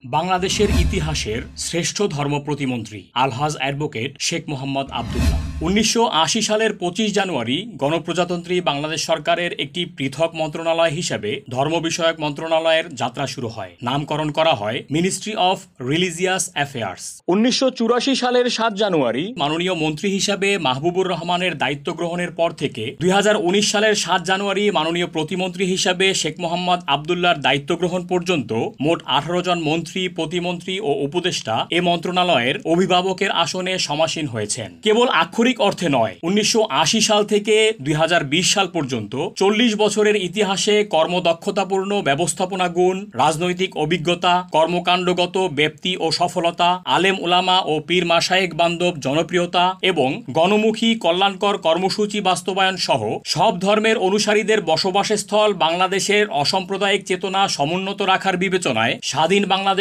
বাংলাদেশের ইতিহাসের শ্রেষ্ঠ ধর্ম প্রতিমন্ত্রী আলহাজ অ্যাডভোকেট শেখ মোহাম্মদ আবদুল্লাহ ১৯৮০ সালের ২৫ জানুয়ারি গণপ্রজাতন্ত্রী বাংলাদেশ সরকারের একটি পৃথক মন্ত্রণালয় হিসেবে ধর্ম বিষয়ক মন্ত্রণালয়ের যাত্রা শুরু হয়। নামকরণ করা হয় মিনিস্ট্রি অফ রিলিজিয়াস অ্যাফেয়ার্স। ১৯৮৪ সালের ৭ জানুয়ারি মাননীয় মন্ত্রী হিসাবে মাহবুবুর রহমানের দায়িত্ব গ্রহণের পর থেকে ২০১৯ সালের ৭ জানুয়ারি মাননীয় প্রতিমন্ত্রী হিসাবে শেখ মোহাম্মদ আবদুল্লাহর দায়িত্ব গ্রহণ পর্যন্ত মোট ১৮ জন মন্ত্রী, প্রতিমন্ত্রী ও উপদেষ্টা এ মন্ত্রণালয়ের অভিভাবকের আসনে সমাসীন হয়েছেন। কেবল আক্ষরিক অর্থে নয়, ১৯৮০ সাল থেকে ২০২০ সাল পর্যন্ত ৪০ বছরের ইতিহাসে কর্মদক্ষতাপূর্ণ ব্যবস্থাপনা গুণ, রাজনৈতিক অভিজ্ঞতা, কর্মকাণ্ডগত ব্যাপ্তি ও সফলতা, আলেম উলামা ও পীর মাশায়েখ বান্ধব জনপ্রিয়তা এবং গণমুখী কল্যাণকর কর্মসূচি বাস্তবায়ন সহ সব ধর্মের অনুসারীদের বসবাসস্থল বাংলাদেশের অসাম্প্রদায়িক চেতনা সমুন্নত রাখার বিবেচনায় স্বাধীন বাংলাদেশের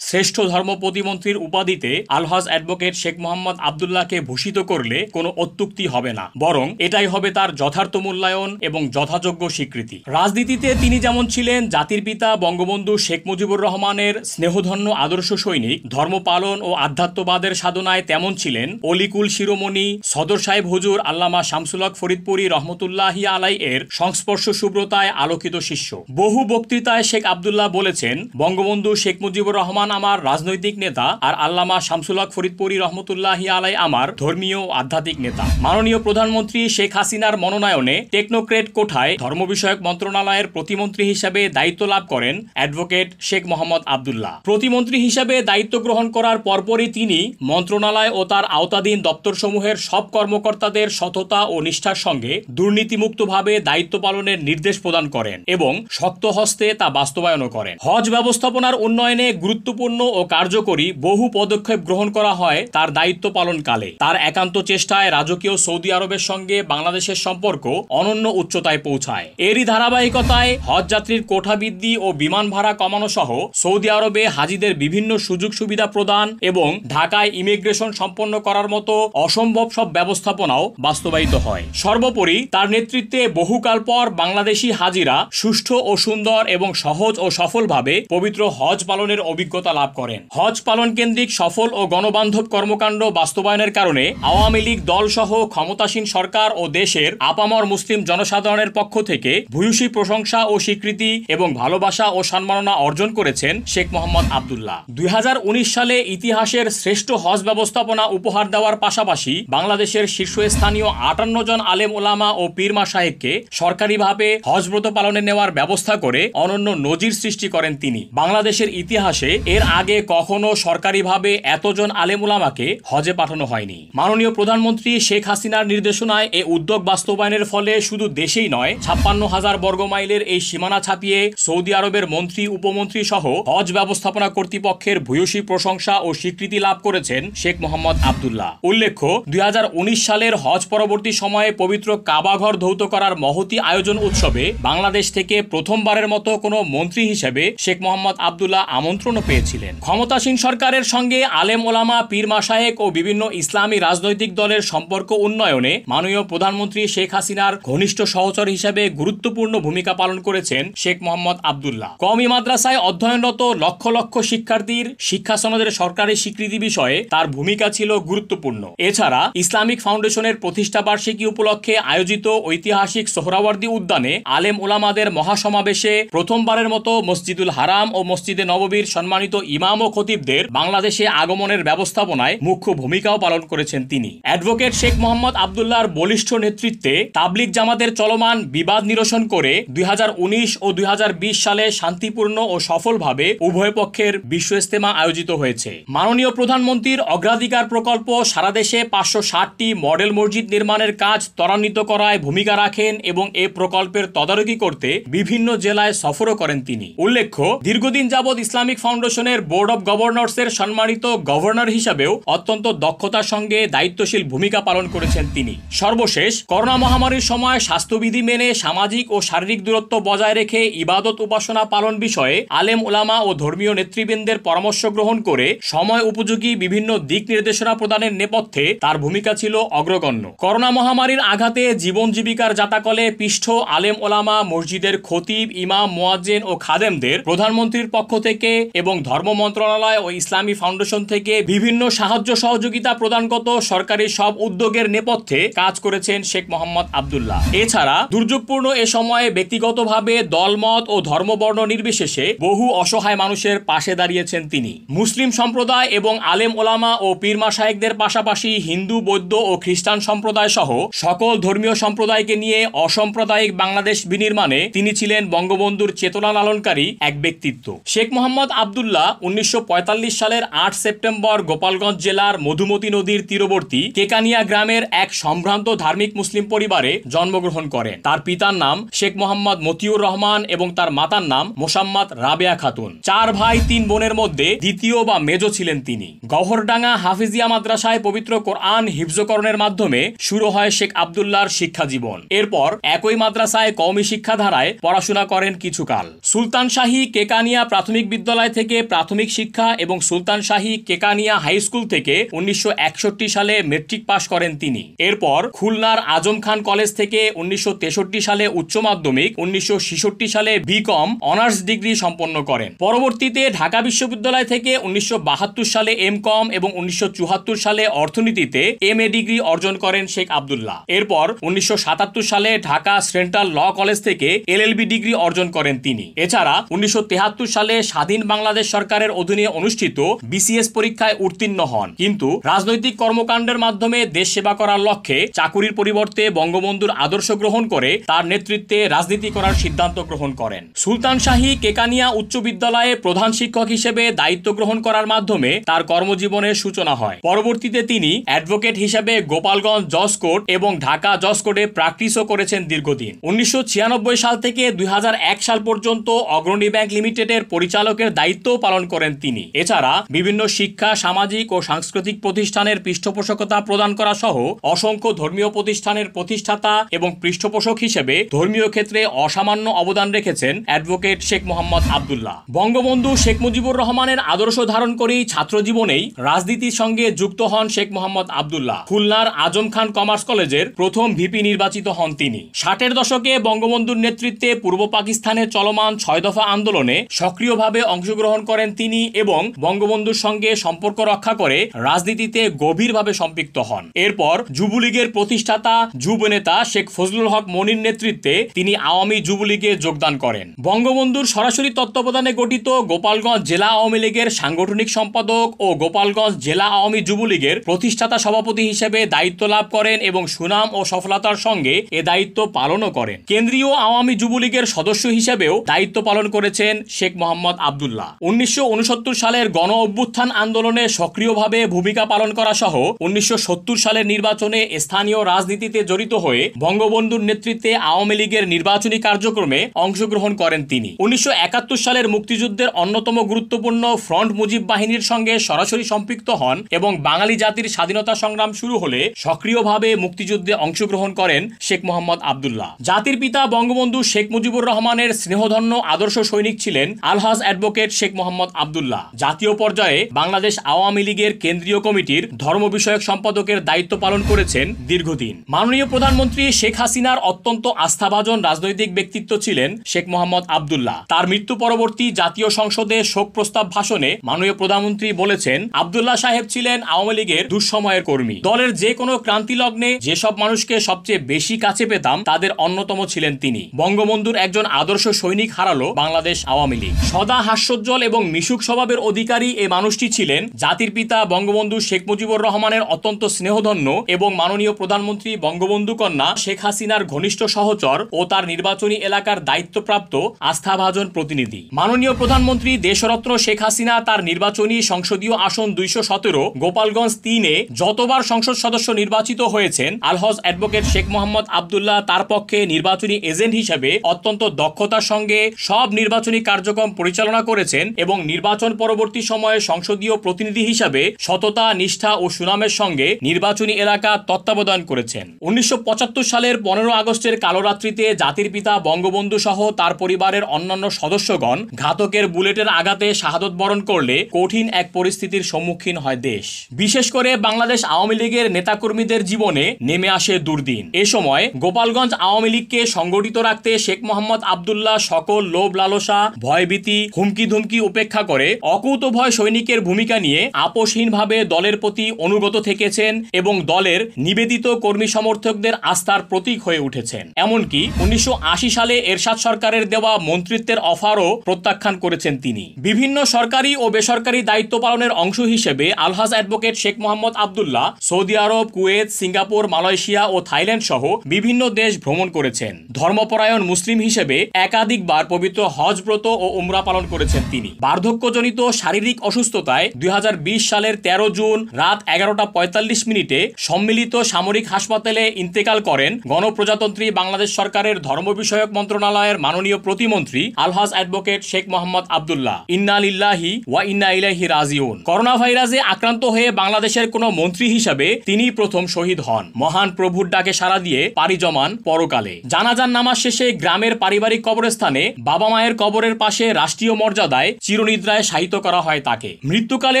শ্রেষ্ঠ ধর্ম প্রতিমন্ত্রীর উপাধিতে আলহাজ অ্যাডভোকেট শেখ মোহাম্মদ আবদুল্লাহকে ভূষিত করলে কোনো অত্যুক্তি হবে না, বরং এটাই হবে তার যথার্থ মূল্যায়ন এবং যথাযোগ্য স্বীকৃতি। রাজনীতিতে তিনি যেমন ছিলেন জাতির পিতা বঙ্গবন্ধু শেখ মুজিবুর রহমানের স্নেহধন্য আদর্শ সৈনিক, ধর্ম পালন ও আধ্যাত্মবাদের সাধনায় তেমন ছিলেন অলিকুল শিরোমণি সদর সাহেব হুজুর আল্লামা শামসুল হক ফরিদপুরী রহমতুল্লাহি আলাই এর সংস্পর্শ সুব্রতায় আলোকিত শিষ্য। বহু বক্তৃতায় শেখ আবদুল্লাহ বলেছেন, বঙ্গবন্ধু শেখ মুজিবুর রহমান আমার রাজনৈতিক নেতা আর আল্লামা শামসুল হক ফরিদপুরী রহমতুল্লাহি আলাই আমার ধর্মীয় ও আধ্যাত্মিক নেতা। মাননীয় প্রধানমন্ত্রী শেখ হাসিনার মনোনয়নে টেকনোক্রেট কোঠায় ধর্ম বিষয়ক মন্ত্রণালয়ের প্রতিমন্ত্রী হিসেবে দায়িত্ব লাভ করেন অ্যাডভোকেট শেখ মোহাম্মদ আবদুল্লাহ। প্রতিমন্ত্রী হিসেবে দায়িত্ব গ্রহণ করার পরপরই তিনি মন্ত্রণালয় ও তার আওতাধীন দপ্তরসমূহের সব কর্মকর্তাদের সততা ও নিষ্ঠার সঙ্গে দুর্নীতিমুক্তভাবে দায়িত্ব পালনের নির্দেশ প্রদান করেন এবং শক্ত হস্তে তা বাস্তবায়নও করেন। হজ ব্যবস্থাপনার উন্নয়নে গুরুত্বপূর্ণ ও কার্যকরী বহু পদক্ষেপ গ্রহণ করা হয় তার দায়িত্ব পালনকালে। তার একান্ত চেষ্টায় রাজকীয় সৌদি আরবের সঙ্গে বাংলাদেশের সম্পর্ক অনন্য উচ্চতায় পৌঁছায়। এরই ধারাবাহিকতায় হজ যাত্রীর কোঠা বৃদ্ধি ও বিমান ভাড়া কমানো সহ সৌদি আরবে হাজিদের বিভিন্ন সুযোগ সুবিধা প্রদান এবং ঢাকায় ইমিগ্রেশন সম্পন্ন করার মতো অসম্ভব সব ব্যবস্থাপনাও বাস্তবায়িত হয়। সর্বোপরি তার নেতৃত্বে বহুকাল পর বাংলাদেশি হাজিরা সুষ্ঠু ও সুন্দর এবং সহজ ও সফলভাবে পবিত্র হজ পালনের অভিজ্ঞতা লাভ করেন। হজ পালন কেন্দ্রিক সফল ও গণবান্ধব কর্মকাণ্ড বাস্তবায়নের কারণে আওয়ামী লীগ দল সহ ক্ষমতাসীন সরকার ও দেশের আপামর মুসলিম জনসাধারণের পক্ষ থেকে ভূয়সী প্রশংসা ও স্বীকৃতি এবং ভালোবাসা ও সম্মাননা অর্জন করেছেন শেখ মোহাম্মদ আবদুল্লাহ। ২০১৯ সালে ইতিহাসের শ্রেষ্ঠ হজ ব্যবস্থাপনা উপহার দেওয়ার পাশাপাশি বাংলাদেশের শীর্ষস্থানীয় ৫৮ জন আলেম ওলামা ও পীর মাশায়েখকে সরকারিভাবে হজব্রত পালনে নেওয়ার ব্যবস্থা করে অনন্য নজির সৃষ্টি করেন তিনি। বাংলাদেশের ইতিহাসে এর আগে কখনো সরকারিভাবে এতজন আলেম উলামাকে হজে পাঠানো হয়নি। মাননীয় প্রধানমন্ত্রী শেখ হাসিনার নির্দেশনায় এ উদ্যোগ বাস্তবায়নের ফলে শুধু দেশেই নয়, ৫৬,০০০ বর্গমাইলের এই সীমানা ছাপিয়ে সৌদি আরবের মন্ত্রী, উপমন্ত্রী সহ হজ ব্যবস্থাপনা কর্তৃপক্ষের ভূয়সী প্রশংসা ও স্বীকৃতি লাভ করেছেন শেখ মোহাম্মদ আবদুল্লাহ। উল্লেখ্য, ২০১৯ সালের হজ পরবর্তী সময়ে পবিত্র কাবাঘর ধৌত করার মহতী আয়োজন উৎসবে বাংলাদেশ থেকে প্রথমবারের মতো কোনো মন্ত্রী হিসেবে শেখ মোহাম্মদ আবদুল্লাহ আমন্ত্রণও পেয়েছিলেন। ক্ষমতাসীন সরকারের সঙ্গে আলেম ওলামা, পীর মাশায়েখ ও বিভিন্ন ইসলামী রাজনৈতিক দলের সম্পর্ক উন্নয়নে মাননীয় প্রধানমন্ত্রী শেখ হাসিনার ঘনিষ্ঠ সহচর হিসেবে গুরুত্বপূর্ণ ভূমিকা পালন করেছেন শেখ মোহাম্মদ আবদুল্লাহ। কওমি মাদ্রাসায় অধ্যয়নরত লক্ষ লক্ষ শিক্ষার্থীর শিক্ষা সনদের সরকারি স্বীকৃতি বিষয়ে তার ভূমিকা ছিল গুরুত্বপূর্ণ। এছাড়া ইসলামিক ফাউন্ডেশনের প্রতিষ্ঠা বার্ষিকী উপলক্ষে আয়োজিত ঐতিহাসিক সোহরাওয়ার্দী উদ্যানে আলেম ওলামাদের মহাসমাবেশে প্রথমবারের মতো মসজিদুল হারাম ও মসজিদে নববীর সম্মানিত ইমাম ও খতিবদের বাংলাদেশে আগমনের ব্যবস্থাপনায় মুখ্য ভূমিকাও পালন করেছেন তিনি। অ্যাডভোকেট শেখ মোহাম্মদ আবদুল্লাহর বলিষ্ঠ নেতৃত্বে তাবলিগ জামাতের চলমান বিবাদ নিরসন করে ২০১৯ ও ২০২০ সালে শান্তিপূর্ণ ও সফলভাবে উভয় পক্ষের বিশ্ব ইজতেমা আয়োজিত হয়েছে। মাননীয় প্রধানমন্ত্রীর অগ্রাধিকার প্রকল্প সারা দেশে ৫৬০টি মডেল মসজিদ নির্মাণের কাজ ত্বরান্বিত করায় ভূমিকা রাখেন এবং এ প্রকল্পের তদারকি করতে বিভিন্ন জেলায় সফরও করেন তিনি। উল্লেখ্য, দীর্ঘদিন যাবৎ ইসলামিক ফাউন্ডেশনের বোর্ড অব গভর্নর্সের সম্মানিত গভর্নর হিসাবেও অত্যন্ত দক্ষতার সঙ্গে দায়িত্বশীল ভূমিকা ভূমিকা পালন করেছেন তিনি। সর্বশেষ করোনা মহামারীর সময় স্বাস্থ্যবিধি মেনে সামাজিক ও শারীরিক দূরত্ব বজায় রেখে ইবাদত উপাসনা পালন বিষয়ে আলেম ওলামা ও ধর্মীয় নেতৃবৃন্দের পরামর্শ গ্রহণ করে সময় উপযোগী বিভিন্ন দিক নির্দেশনা প্রদানের নেপথ্যে তার ভূমিকা ছিল অগ্রগণ্য। করোনা মহামারীর আঘাতে জীবন জীবিকার জাতাকলে পিষ্ঠ আলেম ওলামা, মসজিদের খতিব, ইমাম, মুয়াজ্জিন ও খাদেমদের প্রধানমন্ত্রীর পক্ষ থেকে এবং ধর্ম মন্ত্রণালয় ও ইসলামী ফাউন্ডেশন থেকে বিভিন্ন সাহায্য সহযোগিতা প্রদানগত সরকারি সব উদ্যোগের নেপথ্যে কাজ করেছেন শেখ মোহাম্মদ আব্দুল্লাহ। এছাড়া দুর্যোগপূর্ণ এ সময়ে ব্যক্তিগতভাবে দলমত ও ধর্মবর্ণ নির্বিশেষে বহু অসহায় মানুষের পাশে দাঁড়িয়েছেন তিনি। মুসলিম সম্প্রদায় এবং আলেম ওলামা ও পীর মাশায়েখদের পাশাপাশি হিন্দু, বৌদ্ধ ও খ্রিস্টান সম্প্রদায় সহ সকল ধর্মীয় সম্প্রদায়কে নিয়ে অসাম্প্রদায়িক বাংলাদেশ বিনির্মাণে তিনি ছিলেন বঙ্গবন্ধুর চেতনা লালনকারী এক ব্যক্তিত্ব। শেখ মোহাম্মদ আব্দুল্লাহ 1945 সালের 8 সেপ্টেম্বর গোপালগঞ্জ জেলার মধুমতি নদীর তীরবর্তী কেকানিয়া গ্রামের এক সম্ভ্রান্ত ধার্মিক মুসলিম পরিবারে জন্মগ্রহণ করেন। তার পিতার নাম শেখ মোহাম্মদ মতিউর রহমান এবং তার মাতার নাম মোসাম্মদ রাবেয়া খাতুন। 4 ভাই 3 বোনের মধ্যে দ্বিতীয় বা মেজো ছিলেন তিনি। গহরডাঙ্গা হাফিজিয়া মাদ্রাসায় পবিত্র কোরআন হিফজকরণের মাধ্যমে শুরু হয় শেখ আব্দুল্লাহর শিক্ষা জীবন। এরপর একই মাদ্রাসায় কওমি শিক্ষা ধারায় পড়াশোনা করেন কিছুকাল। সুলতান শাহী কেকানিয়া প্রাথমিক বিদ্যালয় থেকে প্রাথমিক শিক্ষা এবং সুলতান শাহী কেকানিয়া হাই স্কুল থেকে 1961 সালে মেট্রিক পাশ করেন তিনি। এরপর খুলনার আজম খান কলেজ থেকে 1963 সালে উচ্চ মাধ্যমিক, 1966 সালে বিকম অনার্স ডিগ্রি সম্পন্ন করেন। পরবর্তীতে ঢাকা বিশ্ববিদ্যালয় থেকে 1972 সালে এমকম এবং 1974 সালে অর্থনীতিতে এমএ ডিগ্রি অর্জন করেন শেখ আব্দুল্লাহ। এরপর 1977 সালে ঢাকা সেন্ট্রাল ল কলেজ থেকে এলএলবি ডিগ্রি অর্জন করেন তিনি। এছাড়া 1973 সালে স্বাধীন বাংলাদেশ সরকারের অধীনে অনুষ্ঠিত বিসিএস পরীক্ষায় উত্তীর্ণ হন, কিন্তু রাজনৈতিক কর্মকাণ্ডের মাধ্যমে দেশ সেবা করার লক্ষ্যে চাকুরির পরিবর্তে বঙ্গবন্ধুর আদর্শ গ্রহণ করে তার নেতৃত্বে রাজনীতি করার সিদ্ধান্ত গ্রহণ করেন। সুলতান শাহী কেকানিয়া উচ্চ বিদ্যালয়ে প্রধান শিক্ষক হিসেবে দায়িত্ব গ্রহণ করার মাধ্যমে তার কর্মজীবনের সূচনা হয়। পরবর্তীতে তিনি অ্যাডভোকেট হিসেবে গোপালগঞ্জ জজ কোর্ট এবং ঢাকা জজ কোর্টে প্র্যাকটিসও করেছেন দীর্ঘদিন। 1996 সাল থেকে 2001 সাল পর্যন্ত অগ্রণী ব্যাংক লিমিটেডের পরিচালকের দায়িত্বও পালন করেন তিনি। এছাড়া বিভিন্ন শিক্ষা, সামাজিক ও সাংস্কৃতিক প্রতিষ্ঠানের পৃষ্ঠপোষকতা প্রদান করা সহ অসংখ্য ধর্মীয় প্রতিষ্ঠানের প্রতিষ্ঠাতা এবং পৃষ্ঠপোষক হিসেবে ধর্মীয় ক্ষেত্রে অসামান্য অবদান রেখেছেন অ্যাডভোকেট শেখ মোহাম্মদ আব্দুল্লাহ। বঙ্গবন্ধু শেখ মুজিবুর রহমানের আদর্শ ধারণ করেই ছাত্র জীবনেই রাজনীতির সঙ্গে যুক্ত হন শেখ মোহাম্মদ আব্দুল্লাহ। খুলনার আজম খান কমার্স কলেজের প্রথম ভিপি নির্বাচিত হন তিনি। 60-এর দশকে বঙ্গবন্ধুর নেতৃত্বে পূর্ব পাকিস্তানে চলমান 6 দফা আন্দোলনে সক্রিয়ভাবে অংশগ্রহণ করেন তিনি এবং বঙ্গবন্ধুর সঙ্গে সম্পর্ক রক্ষা করে রাজনীতিতে গভীরভাবে সম্পৃক্ত হন। এরপর যুবলীগের প্রতিষ্ঠাতা যুব নেতা শেখ ফজলুল হক মনির নেতৃত্বে তিনি আওয়ামী যুবলীগে যোগদান করেন। বঙ্গবন্ধুর সরাসরি তত্ত্বাবধানে গঠিত গোপালগঞ্জ জেলা আওয়ামী লীগের সাংগঠনিক সম্পাদক ও গোপালগঞ্জ জেলা আওয়ামী যুবলীগের প্রতিষ্ঠাতা সভাপতি হিসেবে দায়িত্ব লাভ করেন এবং সুনাম ও সফলতার সঙ্গে এ দায়িত্ব পালনও করেন। কেন্দ্রীয় আওয়ামী যুবলীগের সদস্য হিসেবেও দায়িত্ব পালন করেছেন শেখ মোহাম্মদ আব্দুল্লাহ। 1969 সালের গণ অভ্যুত্থান আন্দোলনে সক্রিয়ভাবে ভূমিকা পালন করা সহ 1970 সালের নির্বাচনে স্থানীয় রাজনীতিতে জড়িত হয়ে বঙ্গবন্ধুর নেতৃত্বে আওয়ামী লীগের নির্বাচনী কার্যক্রমে অংশগ্রহণ করেন তিনি। 1971 সালের মুক্তিযুদ্ধের অন্যতম গুরুত্বপূর্ণ ফ্রন্ট মুজিব বাহিনীর সঙ্গে সরাসরি সম্পৃক্ত হন এবং বাঙালি জাতির স্বাধীনতা সংগ্রাম শুরু হলে সক্রিয়ভাবে মুক্তিযুদ্ধে অংশগ্রহণ করেন শেখ মোহাম্মদ আব্দুল্লাহ। জাতির পিতা বঙ্গবন্ধু শেখ মুজিবুর রহমানের স্নেহধন্য আদর্শ সৈনিক ছিলেন আলহাজ অ্যাডভোকেট শেখ মোহাম্মদ আব্দুল্লাহ। জাতীয় পর্যায়ে বাংলাদেশ আওয়ামী লীগের কেন্দ্রীয় কমিটির ধর্ম বিষয়ক সম্পাদকের দায়িত্ব পালন করেছেন দীর্ঘদিন। মাননীয় প্রধানমন্ত্রী শেখ হাসিনার অত্যন্ত আস্থাভাজন রাজনৈতিক ব্যক্তিত্ব ছিলেন শেখ মোহাম্মদ আব্দুল্লাহ। তার মৃত্যু পরবর্তী জাতীয় সংসদে শোক প্রস্তাব ভাষণে মাননীয় প্রধানমন্ত্রী বলেছেন, আব্দুল্লাহ সাহেব ছিলেন আওয়ামী লীগের দুঃসময়ের কর্মী। দলের যে কোনো ক্রান্তি লগ্নে যেসব মানুষকে সবচেয়ে বেশি কাছে পেতাম তাদের অন্যতম ছিলেন তিনি। বঙ্গবন্ধুর একজন আদর্শ সৈনিক হারালো বাংলাদেশ আওয়ামী লীগ। সদা হাস্যোজ্জ্বল এবং মিশুক স্বভাবের অধিকারী এই মানুষটি ছিলেন জাতির পিতা বঙ্গবন্ধু শেখ মুজিবুর রহমানের অত্যন্ত স্নেহধন্য এবং মাননীয় প্রধানমন্ত্রী বঙ্গবন্ধু কন্যা শেখ হাসিনার ঘনিষ্ঠ সহচর ও তার নির্বাচনী এলাকার দায়িত্বপ্রাপ্ত আস্থাভাজন প্রতিনিধি। মাননীয় প্রধানমন্ত্রী দেশরত্ন শেখ হাসিনা তার নির্বাচনী সংসদীয় আসন 217 গোপালগঞ্জ 3-এ যতবার সংসদ সদস্য নির্বাচিত হয়েছেন, আলহাজ অ্যাডভোকেট শেখ মোহাম্মদ আব্দুল্লাহ তার পক্ষে নির্বাচনী এজেন্ট হিসেবে অত্যন্ত দক্ষতার সঙ্গে সব নির্বাচনী কার্যক্রম পরিচালনা করেছেন এবং নির্বাচন পরবর্তী সময়ে সংসদীয় প্রতিনিধি হিসাবে সততা, নিষ্ঠা ও সুনামের সঙ্গে নির্বাচনী এলাকা তত্ত্বাবধান করেছেন। 1975 সালের 15 আগস্টের কালোরাত্রিতে জাতির পিতা বঙ্গবন্ধু সহ তার পরিবারের অন্যান্য সদস্যগণ ঘাতকের বুলেটের আঘাতে শাহাদত বরণ করলে কঠিন এক পরিস্থিতির সম্মুখীন হয় দেশ। বিশেষ করে বাংলাদেশ আওয়ামী লীগের নেতাকর্মীদের জীবনে নেমে আসে দুর্দিন। এ সময় গোপালগঞ্জ আওয়ামী লীগকে সংগঠিত রাখতে শেখ মোহাম্মদ আব্দুল্লাহ সকল লোভ লালসা, ভয়ভীতি, হুমকি ধুমকি উপেক্ষা করে অকুতোভয় সৈনিকের ভূমিকা নিয়ে আপোষহীনভাবে দলের প্রতি অনুগত থেকেছেন এবং দলের নিবেদিত কর্মী সমর্থকদের আস্থার প্রতীক হয়ে উঠেছেন। এমনকি 1980 সালে এরশাদ সরকারের দেওয়া মন্ত্রিত্বের অফারও প্রত্যাখ্যান করেছেন তিনি। বিভিন্ন সরকারি ও বেসরকারি দায়িত্ব পালনের অংশ হিসেবে আলহাজ অ্যাডভোকেট শেখ মোহাম্মদ আব্দুল্লাহ সৌদি আরব, কুয়েত, সিঙ্গাপুর, মালয়েশিয়া ও থাইল্যান্ড সহ বিভিন্ন দেশ ভ্রমণ করেছেন। ধর্মপরায়ণ মুসলিম হিসেবে একাধিকবার পবিত্র হজ ব্রত ও উমরা পালন করেছেন তিনি। বার্ধক্যজনিত শারীরিক অসুস্থতায় 2020 সালের 13 জুন রাত 11:45 সম্মিলিত সামরিক হাসপাতালে ইন্তেকাল করেন গণপ্রজাতন্ত্রী বাংলাদেশ সরকারের ধর্ম বিষয়ক মন্ত্রণালয়ের মাননীয় প্রতিমন্ত্রী আলহাজ অ্যাডভোকেট শেখ মোহাম্মদ আব্দুল্লাহ। ইন্না লিল্লাহি ওয়া ইন্না ইলাইহি রাজিউন। করোনা ভাইরাসে আক্রান্ত হয়ে বাংলাদেশের কোন মন্ত্রী হিসেবে তিনি প্রথম শহীদ হন। মহান প্রভুর ডাকে সাড়া দিয়ে পাড়ি জমান পরকালে। জানাজার নামাজ শেষে গ্রামের পারিবারিক কবরস্থানে বাবা মায়ের কবরের পাশে রাষ্ট্রীয় মর্যাদায় চিরনিদ্রায় শায়িত করা হয় তাকে। মৃত্যুকালে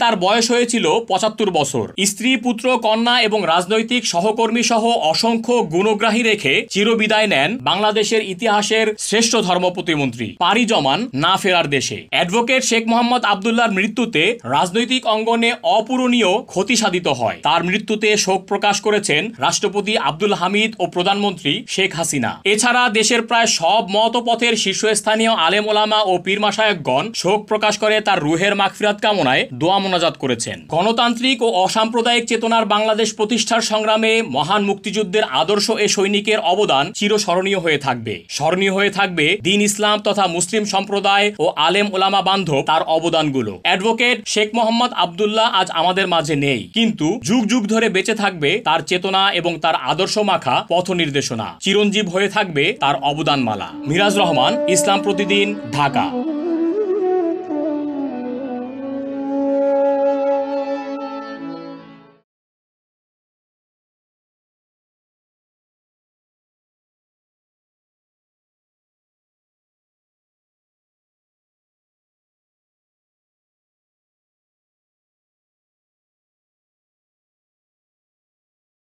তার বয়স হয়েছিল 75 বছর। স্ত্রী, পুত্র, কন্যা এবং রাজনৈতিক সহকর্মী সহ অসংখ্য গুণগ্রাহী রেখে চিরবিদায় নেন বাংলাদেশের ইতিহাসের শ্রেষ্ঠ ধর্ম প্রতিমন্ত্রী, পাড়ি জমান না ফেরার দেশে। অ্যাডভোকেট শেখ মোহাম্মদ আব্দুল্লাহর মৃত্যুতে রাজনৈতিক অঙ্গনে অপূরণীয় ক্ষতি সাধিত হয়। তার মৃত্যুতে শোক প্রকাশ করেছেন রাষ্ট্রপতি আব্দুল হামিদ ও প্রধানমন্ত্রী শেখ হাসিনা। এছাড়া দেশের প্রায় সব মত পথের শীর্ষস্থানীয় আলেম ওলামা ও পীর মাশায়েখগণ শোক প্রকাশ করে তার রুহের মাগফিরাত কামনায় দোয়া মোনাজাত করেছেন। গণতান্ত্রিক ও অসাম্প্রদায়িক চেতনার বাংলাদেশ প্রতিষ্ঠার সংগ্রামে মহান মুক্তিযুদ্ধের আদর্শ এ সৈনিকের অবদান চিরস্মরণীয় হয়ে থাকবে। স্মরণীয় হয়ে থাকবে দ্বীন ইসলাম তথা মুসলিম সম্প্রদায় ও আলেম ওলামা বান্ধব তার অবদানগুলো। অ্যাডভোকেট শেখ মোহাম্মদ আব্দুল্লাহ আজ আমাদের মাঝে নেই, কিন্তু যুগ যুগ ধরে বেঁচে থাকবে তার চেতনা এবং তার আদর্শ মাখা পথ নির্দেশনা। চিরঞ্জীব হয়ে থাকবে তার অবদানমালা। মিরাজ রহমান, ইসলাম প্রতিদিন, ঢাকা।